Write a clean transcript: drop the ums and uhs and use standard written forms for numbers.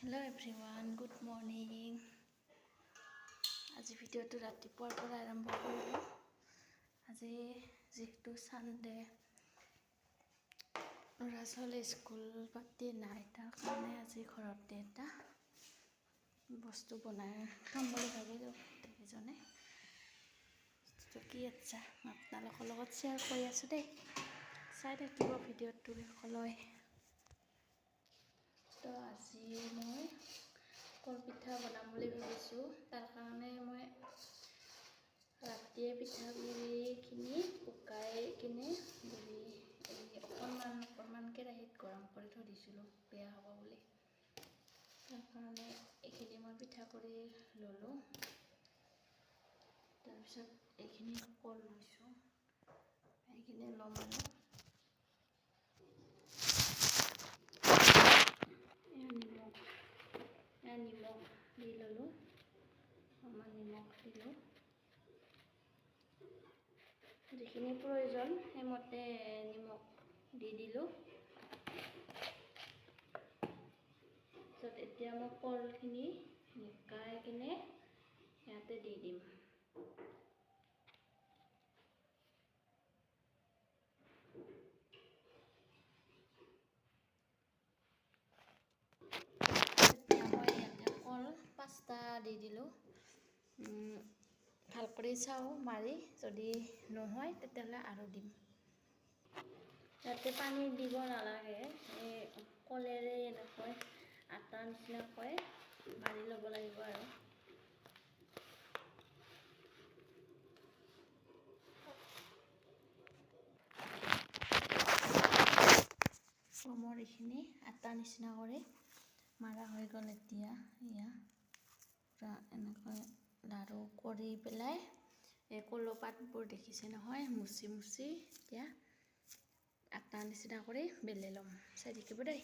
Hello everyone, good morning. আজি ভিডিঅ'টো ৰাতিপুৱাৰ পৰা আৰম্ভ কৰিলোঁ। আজি যিহেতু সানডে, ল'ৰা ছোৱালী স্কুল পাতি নাই, তাৰ কাৰণে আজি ঘৰতে এটা বস্তু বনাই খাম বুলি ভাবিলোঁ গোটেইকেইজনে। কি আচ্ছা আপোনালোকৰ লগত শ্বেয়াৰ কৰি আছোঁ দেই, চাই থাকিব ভিডিঅ'টো শেষলৈ। তো আজি মই কলপিঠা বনাম বুলি ভাবিছোঁ। তাৰ কাৰণে মই ৰাতিয়ে পিঠাগুড়িখিনি শুকাই কিনে অকণমান কেৰাহীত গৰম কৰি থৈ দিছিলোঁ, বেয়া হ'ব বুলি। তাৰ কাৰণে এইখিনি মই পিঠাগুড়ি ল'লোঁ। তাৰপিছত এইখিনি কল লৈছোঁ, এইখিনি ল'ম আৰু নিমখ দি ল'লোঁ, অকণমান নিমখ দিলোঁ। যিখিনি প্ৰয়োজন সেইমতে নিমখ দি দিলোঁ। তাৰপিছত এতিয়া মই কলখিনি নিকাই কিনে ইয়াতে দি দিম। কল 5টা দি দিলোঁ। ভাল কৰি চাওঁ মাৰি, যদি নহয় তেতিয়াহ'লে আৰু দিম। ইয়াতে পানী দিব নালাগে, এই কলেৰে এনেকৈ আটা নিচিনাকৈ মাৰি ল'ব লাগিব আৰু। মোৰ এইখিনি আটা নিচিনা কৰি মাৰা হৈ গ'ল। এতিয়া পূৰা এনেকৈ লাৰু কৰি পেলাই এই কলপাতবোৰ দেখিছে নহয়, মুচি এতিয়া আটা নিচিনা কৰি বেলি ল'ম। চাই থাকিব দেই।